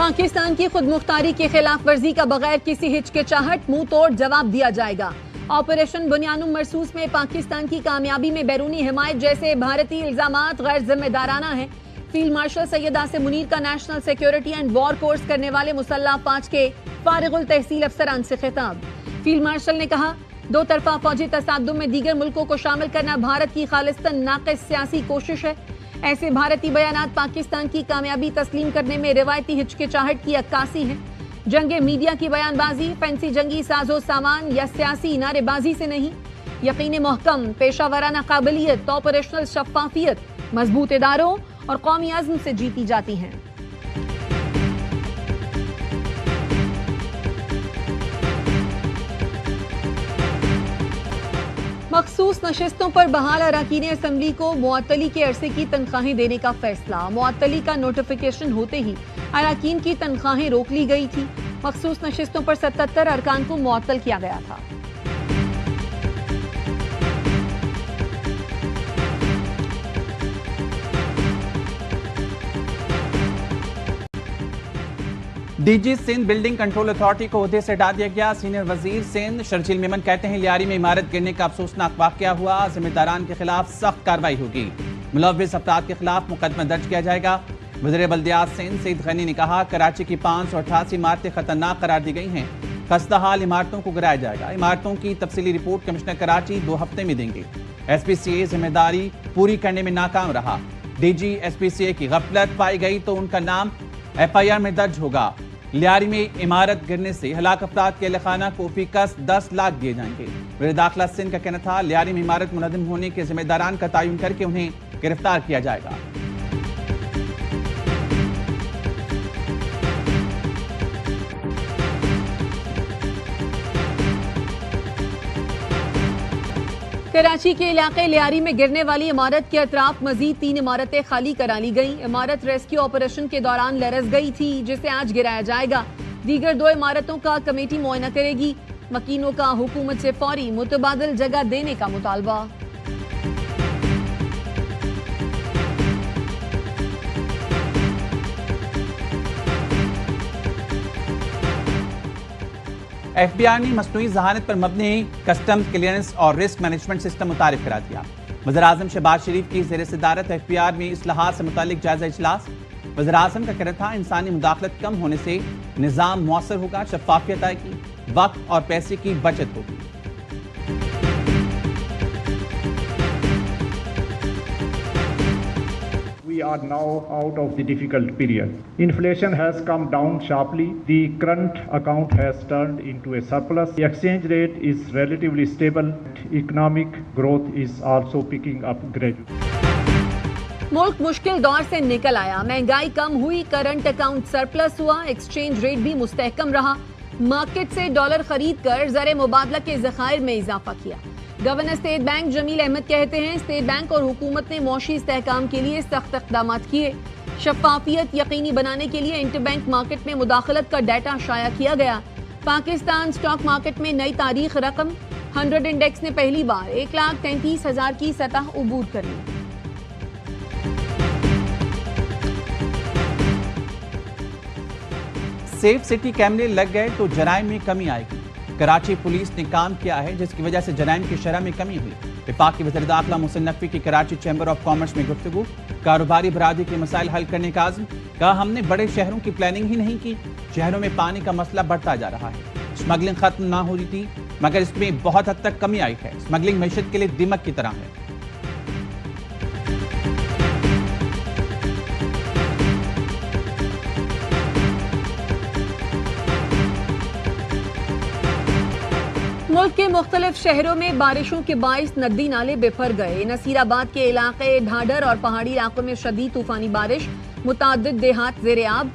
पाकिस्तान की खुदमुख्तारी की खिलाफ वर्जी का बगैर किसी हिचकिचाहट मुंह तोड़ जवाब दिया जाएगा। ऑपरेशन बुनियानुम मरसूस में पाकिस्तान की कामयाबी में बैरूनी हिमायत जैसे भारतीय इल्जामात गैर जिम्मेदाराना है। फील्ड मार्शल सैयद आसिम मुनीर का national security and war course करने वाले मुसल्लह अफवाज के फारिगुल तहसील अफसरान से खिताब। फील्ड मार्शल ने कहा, दो तरफा फौजी तसादुम में दीगर मुल्कों को शामिल करना भारत की खालिस्तन नाक़िस सियासी कोशिश है। ऐसे भारतीय बयानात पाकिस्तान की कामयाबी तस्लीम करने में रिवायती हिचकिचाहट की अक्कासी है। जंगे मीडिया की बयानबाजी फैंसी जंगी साजो सामान या सियासी नारेबाजी से नहीं, यकीन मोहकम, पेशावराना काबिलियत, ऑपरेशनल शफाफियत, मजबूत इदारों और कौमी अज़्म से जीती जाती हैं। मखसूस नशिस्तों पर बहाल अरकान असम्बली को मुअत्तली के अरसे की तनख्वाहें देने का फैसला। मुअत्तली का नोटिफिकेशन होते ही अरकान की तनख्वाहें रोक ली गई थी। मखसूस नशिस्तों पर 77 अरकान को मुअत्तल किया गया था। DG Sindh building control authority को ओहदे से हटा दिया गया। सीनियर वजीर सिंध शर्जील मेमन कहते हैं, लियारी में इमारत गिरने का अफसोसनाक वाकया हुआ, जिम्मेदारान के खिलाफ सख्त कार्रवाई होगी, मुलव्विस अफराद के खिलाफ मुकदमा दर्ज किया जाएगा। वज़ीर बल्दियात सिंध सईद गनी ने कहा, कराची की 588 इमारतें खतरनाक करार दी गई हैं, खस्ता हाल इमारतों को गिराया जाएगा। इमारतों की तफसीली रिपोर्ट कमिश्नर कराची 2 हफ्ते में देंगे। SPCA जिम्मेदारी पूरी करने में नाकाम रहा। DG SPCA की गफलत पाई गई तो उनका नाम FIR में दर्ज होगा। लियारी में इमारत गिरने से हलाक अफराद के अहलखाना को फीकस 10 लाख दिए जाएंगे। वज़ीर दाखिला सिंध का कहना था, लियारी में इमारत मुनहदम होने के जिम्मेदारान का तयन करके उन्हें गिरफ्तार किया जाएगा। कराची के इलाके लियारी में गिरने वाली इमारत के अतराफ मजीद 3 इमारतें खाली करा ली गई। इमारत रेस्क्यू ऑपरेशन के दौरान लरस गई थी, जिसे आज गिराया जाएगा। दीगर 2 इमारतों का कमेटी मुआयना करेगी। मकीनों का हुकूमत से फौरी मुतबादिल जगह देने का मुतालबा। FBI ने मसनूई जहानत पर मबनी कस्टम्स क्लियरेंस और रिस्क मैनेजमेंट सिस्टम मुतारिफ करा दिया। वज़ीर आज़म शहबाज शरीफ की ज़ेर सदारत FBI में इस्लाहात से मुतालिक जायजा इजलास। वज़ीर आज़म का कहना था, इंसानी मुदाखलत कम होने से निज़ाम मौसर होगा, शफाफियत आएगी, वक्त और पैसे की बचत होगी। We are now out of the difficult period. Inflation has come down sharply. The current account has turned into a surplus. The exchange rate is relatively stable. Economic growth is also picking up gradually. मुल्क मुश्किल दौर से निकल आया, महंगाई कम हुई, current account surplus हुआ, exchange rate भी मुस्तहकम रहा। मार्केट से डॉलर खरीद कर ज़र मुबादला के ज़खायर में इजाफा किया। Governor state bank Jamil Ahmed कहते हैं, स्टेट बैंक और हुकूमत ने मौशी इस्तेहकाम के लिए सख्त इक़दाम किए। शफाफियत यकीनी बनाने के लिए इंटरबैंक मार्केट में मुदाखलत का डाटा शाया किया गया। पाकिस्तान स्टॉक मार्केट में नई तारीख रकम 100 इंडेक्स ने पहली बार 1,33,000 की सतह उबूर कर ली। सेफ सिटी कैमरे लग गए तो जराइम में कमी आएगी। कराची पुलिस ने काम किया है, जिसकी वजह से जराइम की शरह में कमी हुई। वफाकी वज़ीर दाखिला मोहसिन नकवी की कराची चैम्बर ऑफ कॉमर्स में गुफ्तगू। कारोबारी बरादरी के मसाइल हल करने का आज़म। कहा, हमने बड़े शहरों की प्लानिंग ही नहीं की, शहरों में पानी का मसला बढ़ता जा रहा है। स्मगलिंग खत्म ना हो रही थी, मगर इसमें बहुत हद तक कमी आई है। स्मगलिंग मैशत के लिए दिमक की तरह है। मुल्क के मुख्तलिफ शहरों में बारिशों के बाइस नदी नाले बिफर गए। नसीराबाद के इलाके ढाडर और पहाड़ी इलाकों में शदीद तूफानी बारिश, मुतादिद देहात ज़ेरे आब।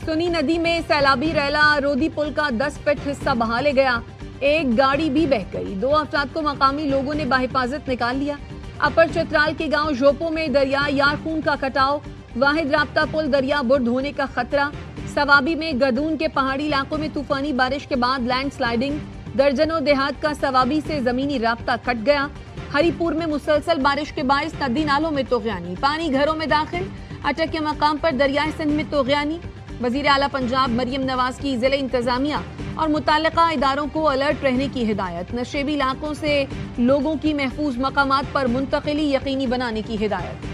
सुनी नदी में सैलाबी रैला रोदी पुल का 10 फीट हिस्सा बहा ले गया। एक गाड़ी भी बह गई। 2 अफराद को मकामी लोगों ने बाहिफाजत निकाल लिया। अपर चतराल के गांव जोपो में दरिया यारखून का कटाव, वाहिद राब्ता पुल दरिया बुर्द होने का खतरा। सवाबी में गदून के पहाड़ी इलाकों में तूफानी बारिश के बाद लैंड स्लाइडिंग, दर्जनों देहात का सवाबी से जमीनी राब्ता कट गया। हरीपुर में मुसलसल बारिश के बायस नदी नालों में तोगयानी, पानी घरों में दाखिल। अटक के मकाम पर दरियाए सिंध में तोगयानी। वजीर आला पंजाब मरियम नवाज की जिले इंतजामिया और मुताल्लिका इदारों को अलर्ट रहने की हिदायत। नशेबी इलाकों से लोगों की महफूज मकामात पर मुंतकिली यकीनी बनाने की हिदायत।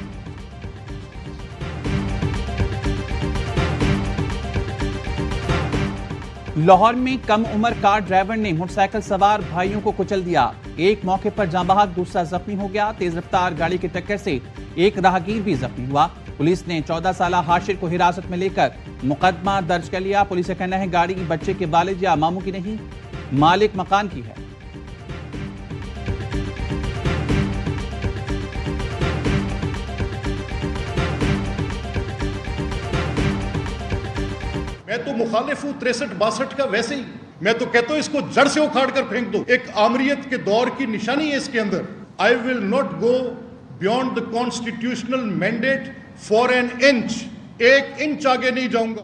लाहौर में कम उम्र कार ड्राइवर ने मोटरसाइकिल सवार भाइयों को कुचल दिया। एक मौके पर जाँ बहक, दूसरा जख्मी हो गया। तेज रफ्तार गाड़ी की टक्कर से एक राहगीर भी जख्मी हुआ। पुलिस ने 14 साल हाशिर को हिरासत में लेकर मुकदमा दर्ज कर लिया। पुलिस का कहना है गाड़ी बच्चे के वालिद या मामू की नहीं, मालिक मकान की है। मैं तो मुखालिफ हूं 63-62 का। वैसे ही मैं तो कहता हूं इसको जड़ से उखाड़ कर फेंक दो। एक आमरीत के दौर की निशानी है इसके अंदर। I will not go beyond the constitutional mandate for an inch. 1 inch आगे नहीं जाऊंगा।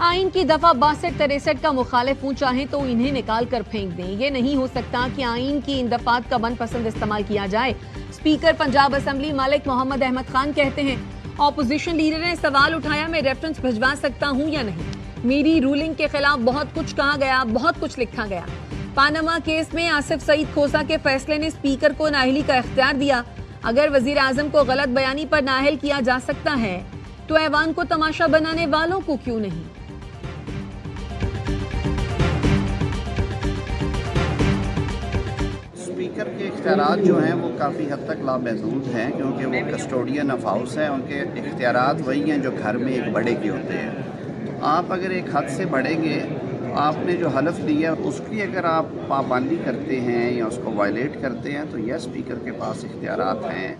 आइन की दफा 62-63 का मुखालिफ हूं, चाहे तो इन्हें निकाल कर फेंक दें। ये नहीं हो सकता कि आइन की इन दफात का मनपसंद इस्तेमाल किया जाए। स्पीकर पंजाब असेंबली मलिक मोहम्मद अहमद खान कहते हैं ऑपोजिशन लीडर ने सवाल उठाया मैं रेफरेंस भिजवा सकता हूं या नहीं। मेरी रूलिंग के खिलाफ बहुत कुछ कहा गया, बहुत कुछ लिखा गया। पानामा केस में आसिफ सईद खोसा के फैसले ने स्पीकर को नाअहली का इख्तियार दिया। अगर वजीर आजम को गलत बयानी पर नाअहल किया जा सकता है तो ऐवान को तमाशा बनाने वालों को क्यों नहीं। स्पीकर के इख्तियारात जो हैं वो काफ़ी हद तक लामहदूद हैं, क्योंकि वो कस्टोडियन ऑफ हाउस हैं। उनके इख्तियारात वही हैं जो घर में एक बड़े के होते हैं। तो आप अगर एक हद से बढ़ेंगे, आपने जो हलफ दिया उसकी अगर आप पाबंदी करते हैं या उसको वायलेट करते हैं तो यह स्पीकर के पास इख्तियारात हैं।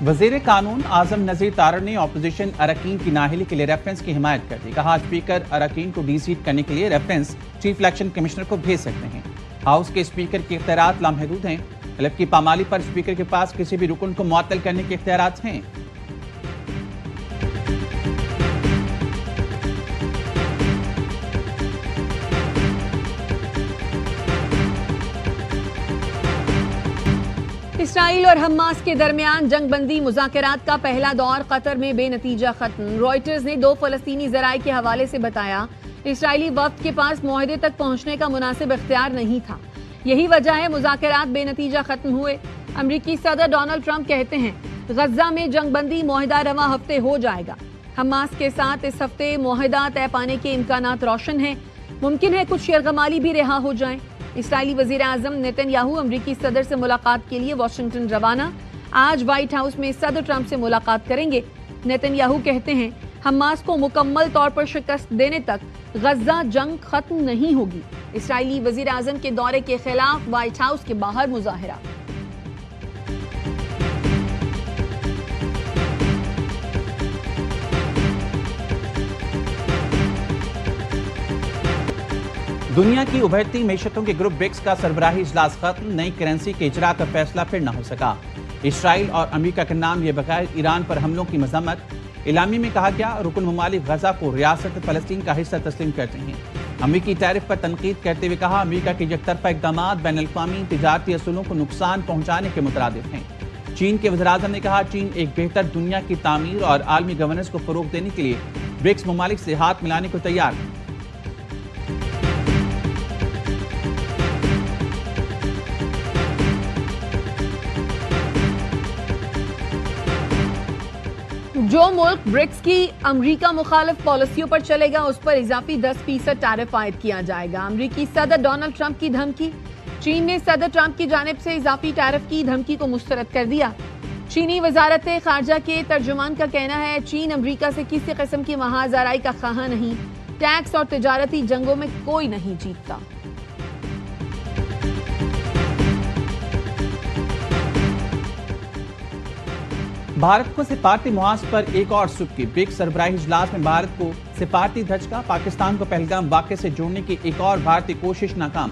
वजीर कानून आजम नज़ीर तारड़ ने अपोजिशन अरकान की नाअहली के लिए रेफरेंस की हिमायत कर दी। कहा स्पीकर अरकान को डीसीट करने के लिए रेफरेंस चीफ इलेक्शन कमिश्नर को भेज सकते हैं। हाउस के स्पीकर के इख्तियारात लामहदूद हैं। हलफ की पामाली पर स्पीकर के पास किसी भी रुकन को मुअत्तल करने के इख्तियारात हैं। इसराइल और हमास के दरमियान जंगबंदी मुज़ाकरात का पहला दौर कतर में बेनतीजा खत्म। रॉयटर्स ने 2 फलस्तीनी ज़राए के हवाले से बताया इसराइली वफ्द के पास मुआहदे तक पहुंचने का मुनासिब इख्तियार नहीं था। यही वजह है मुज़ाकरात बेनतीजा खत्म हुए। अमरीकी सदर डोनाल्ड ट्रंप कहते हैं गजा में जंगबंदी मुआहदा रवा हफ्ते हो जाएगा। हमास के साथ इस हफ्ते मुआहदा तय पाने के इम्कानात रोशन हैं। मुमकिन है कुछ यरगमाली भी रिहा हो जाएं। इसराइली वजीर आजम नेतन्याहू अमरीकी सदर से मुलाकात के लिए वाशिंगटन रवाना। आज व्हाइट हाउस में सदर ट्रंप से मुलाकात करेंगे। नेतन्याहू कहते हैं हमास को मुकम्मल तौर पर शिकस्त देने तक गजा जंग खत्म नहीं होगी। इसराइली वजीर आजम के दौरे के खिलाफ व्हाइट हाउस के बाहर मुजाहिरा। दुनिया की उभरती मैशतों के ग्रुप ब्रिक्स का सरबराही इजलास खत्म। नई करेंसी के इजरा का फैसला फिर न हो सका। इसराइल और अमेरिका के नाम ये बगैर ईरान पर हमलों की मजम्मत। इलामी में कहा गया रुकन ममालिक गजा को रियासत फलस्तीन का हिस्सा तस्लीम करते हैं। अमेरिकी टैरिफ पर तनकीद करते हुए कहा अमेरिका के एकतरफा इक़दाम बैनुल-अक़वामी तिजारती असूलों को नुकसान पहुंचाने के मुतरादिफ हैं। चीन के वज़ीर-ए-आज़म ने कहा चीन एक बेहतर दुनिया की तामीर और आलमी गवर्नेंस को फ़रोग़ देने के लिए ब्रिक्स ममालिक से हाथ मिलाने को तैयार है। जो मुल्क ब्रिक्स की अमरीका मुखालिफ पॉलिसियों पर चलेगा उस पर इजाफी 10% टैरिफ आयद किया जाएगा। अमरीकी सदर डोनाल्ड ट्रंप की धमकी। चीन ने सदर ट्रंप की जानिब से इजाफी टैरिफ की धमकी को मुस्तरद कर दिया। चीनी वजारत खारजा के तर्जुमान का कहना है चीन अमरीका से किसी किस्म की महाज आराई का ख्वाह नहीं। टैक्स और तिजारती जंगों में कोई नहीं जीतता। भारत को सिफारती मुआस पर एक और सुबकी। ब्रिक्स सरबराही इजलास में भारत को सिफारती धचका। पाकिस्तान को पहलगाम वाक़े से जोड़ने की एक और भारतीय कोशिश नाकाम।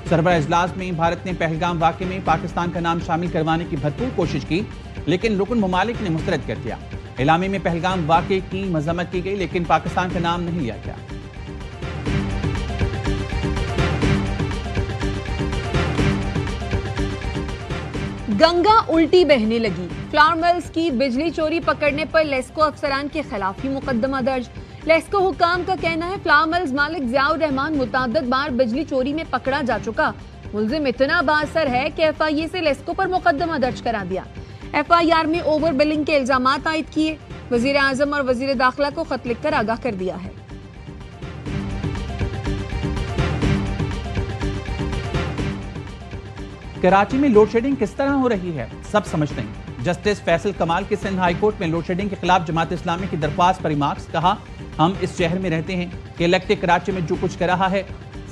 सरबराही इजलास में भारत ने पहलगाम वाक़े में पाकिस्तान का नाम शामिल करवाने की भरपूर कोशिश की, लेकिन रुकन ममालिक ने मुस्तरद कर दिया। इलामी में पहलगाम वाक़े की मजम्मत की गई, लेकिन पाकिस्तान का नाम नहीं लिया गया। गंगा उल्टी बहने लगी। फ्लावर मिल्स की बिजली चोरी पकड़ने पर लेस्को अफसरान के खिलाफ ही मुकदमा दर्ज। लेस्को हुक्काम का कहना है फ्लावर मिल्स मालिक जियाउर रहमान मुतअद्दिद बार बिजली चोरी में पकड़ा जा चुका। मुलजिम इतना बाअसर है कि FIA से लेस्को पर मुकदमा दर्ज करा दिया। FIR में ओवर बिलिंग के इल्जामात आयद किए। वजीर आजम और वजीर दाखिला को खत लिखकर आगाह कर दिया है। कराची में लोड शेडिंग किस तरह हो रही है, सब समझते हैं। जस्टिस फैसल कमाल की सिंध हाई कोर्ट में लोड शेडिंग के खिलाफ जमात इस्लामी की दरख्वास्त पर रिमार्क्स। कहा, हम इस शहर में रहते हैं कि इलेक्टेड कराची में जो कुछ कर रहा है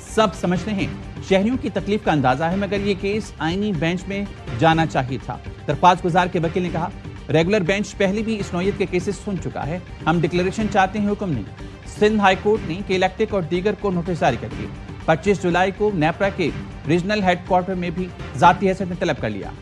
सब समझते हैं। शहरियों की तकलीफ का अंदाजा है, मगर ये केस आईनी बेंच में जाना चाहिए था। दरख्वास्त गुजार के वकील ने कहा, रेगुलर बेंच पहले भी इस नौयत के केसेस सुन चुका है। हम डिक्लेरेशन चाहते हैं, हुक्म नहीं। सिंध हाई कोर्ट ने के इलेक्टिक और दीगर को नोटिस जारी कर दिए। 25 जुलाई को नेपरा के रीजनल हेडक्वार्टर में भी जाती हैसियत में तलब कर लिया।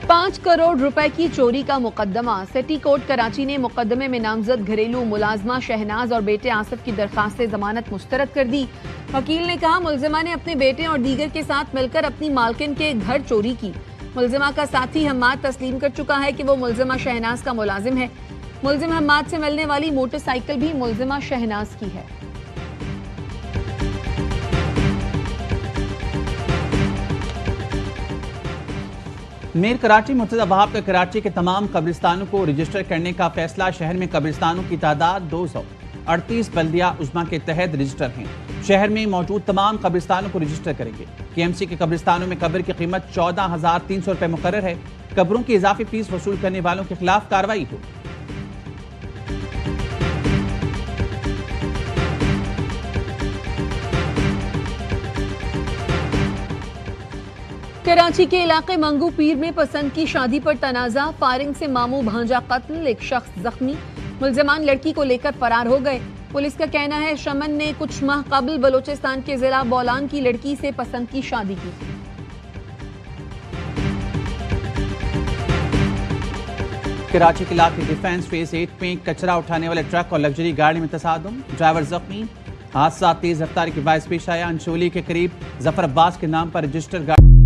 ₹5 करोड़ की चोरी का मुकदमा। सिटी कोर्ट कराची ने मुकदमे में नामजद घरेलू मुलाजमा शहनाज और बेटे आसिफ की दरखास्त से जमानत मुस्तरद कर दी। वकील ने कहा, मुलजिमा ने अपने बेटे और दीगर के साथ मिलकर अपनी मालकिन के घर चोरी की। मुलजिमा का साथी हम्माद तस्लीम कर चुका है कि वो मुलजिमा शहनाज का मुलाजिम है। मुलजिम हम्माद से मिलने वाली मोटरसाइकिल भी मुलजिमा शहनाज की है। मीर कराची मुर्तज़ा वहाब का कराची के तमाम कब्रिस्तानों को रजिस्टर करने का फैसला। शहर में कब्रिस्तानों की तादाद 238 बल्दिया उज़्मा के तहत रजिस्टर हैं। शहर में मौजूद तमाम कब्रिस्तानों को रजिस्टर करेंगे। KMC के कब्रिस्तानों में कब्र की कीमत 14,300 रुपये मुकर्रर है। कब्रों की इजाफी फीस वसूल करने वालों के खिलाफ कार्रवाई हो। कराची के इलाके मंगू पीर में पसंद की शादी पर तनाजा। फायरिंग से मामू भांजा कत्ल, एक शख्स जख्मी। मुलजमान लड़की को लेकर फरार हो गए। पुलिस का कहना है शमन ने कुछ माह कबल बलोचिस्तान के जिला बोलान की लड़की से पसंद की शादी की। कराची के इलाके डिफेंस फेज 8 में कचरा उठाने वाले ट्रक और लग्जरी गाड़ी में तसादुम, ड्राइवर जख्मी। हादसा तेज रफ्तार की बायस पेश आया। अंशोली के करीब जफर अब्बास के नाम पर रजिस्टर्ड गाड़ी